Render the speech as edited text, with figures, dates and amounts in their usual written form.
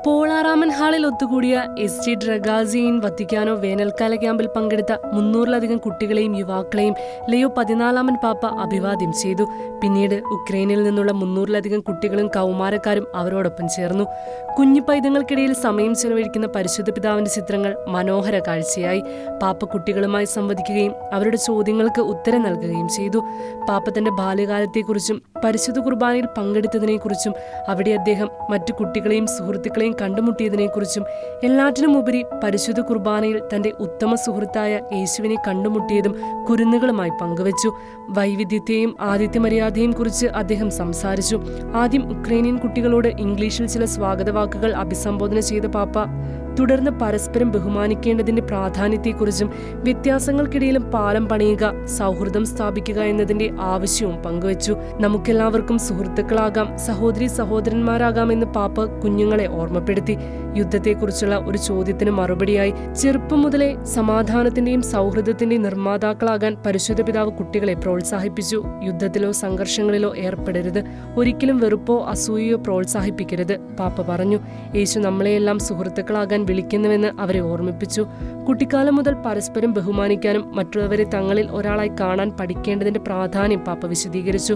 പോളാറാമൻ ഹാളിൽ ഒത്തുകൂടിയ എസ്.ടി. ഡ്രഗാസിയൻ വത്തിക്കാനോ വേനൽക്കാല ക്യാമ്പിൽ പങ്കെടുത്ത 300-ലധികം കുട്ടികളെയും യുവാക്കളെയും ലിയോ 14 പാപ്പ അഭിവാദ്യം ചെയ്തു. പിന്നീട് ഉക്രൈനിൽ നിന്നുള്ള 300-ലധികം കുട്ടികളും കൗമാരക്കാരും അവരോടൊപ്പം ചേർന്നു. കുഞ്ഞു പൈതങ്ങൾക്കിടയിൽ സമയം ചെലവഴിക്കുന്ന പരിശുദ്ധ പിതാവിന്റെ ചിത്രങ്ങൾ മനോഹര കാഴ്ചയായി. പാപ്പ കുട്ടികളുമായി സംവദിക്കുകയും അവരുടെ ചോദ്യങ്ങൾക്ക് ഉത്തരം നൽകുകയും ചെയ്തു. പാപ്പ തന്റെ ബാല്യകാലത്തെക്കുറിച്ചും പരിശുദ്ധ കുർബാനയിൽ പങ്കെടുത്തതിനെക്കുറിച്ചും അവിടെ അദ്ദേഹം മറ്റു കുട്ടികളെയും സുഹൃത്തുക്കളെയും കണ്ടുമുട്ടിയതിനെക്കുറിച്ചും എല്ലാറ്റിനുമുപരി പരിശുദ്ധ കുർബാനയിൽ തന്റെ ഉത്തമ സുഹൃത്തായ യേശുവിനെ കണ്ടുമുട്ടിയതും കുരുന്നുകളുമായി പങ്കുവച്ചു. വൈവിധ്യത്തെയും ആതിഥ്യമര്യാദയെയും കുറിച്ച് അദ്ദേഹം സംസാരിച്ചു. ആദ്യം ഉക്രൈനിയൻ കുട്ടികളോട് ഇംഗ്ലീഷിൽ ചില സ്വാഗത വാക്കുകൾ അഭിസംബോധന ചെയ്ത പാപ്പ തുടർന്ന് പരസ്പരം ബഹുമാനിക്കേണ്ടതിന്റെ പ്രാധാന്യത്തെക്കുറിച്ചും വ്യത്യാസങ്ങൾക്കിടയിലും പാലം പണിയുക, സൗഹൃദം സ്ഥാപിക്കുക എന്നതിന്റെ ആവശ്യവും പങ്കുവച്ചു. നമുക്കെല്ലാവർക്കും സുഹൃത്തുക്കളാകാം, സഹോദരി സഹോദരന്മാരാകാമെന്ന് പാപ്പ കുഞ്ഞുങ്ങളെ ഓർമ്മപ്പെടുത്തി. യുദ്ധത്തെക്കുറിച്ചുള്ള ഒരു ചോദ്യത്തിന് മറുപടിയായി ചെറുപ്പം മുതലേ സമാധാനത്തിന്റെയും സൗഹൃദത്തിന്റെയും നിർമ്മാതാക്കളാകാൻ പരിശുദ്ധ പിതാവ് കുട്ടികളെ പ്രോത്സാഹിപ്പിച്ചു. യുദ്ധത്തിലോ സംഘർഷങ്ങളിലോ ഏർപ്പെടരുത്, ഒരിക്കലും വെറുപ്പോ അസൂയയോ പ്രോത്സാഹിപ്പിക്കരുത്, പാപ്പ പറഞ്ഞു. യേശു നമ്മളെയെല്ലാം സുഹൃത്തുക്കളാകാൻ വിളിക്കുന്നുവെന്ന് അവരെ ഓർമ്മിപ്പിച്ചു. കുട്ടിക്കാലം മുതൽ പരസ്പരം ബഹുമാനിക്കാനും മറ്റുള്ളവരെ തങ്ങളിൽ ഒരാളായി കാണാൻ പഠിക്കേണ്ടതിന്റെ പ്രാധാന്യം പാപ്പ വിശദീകരിച്ചു.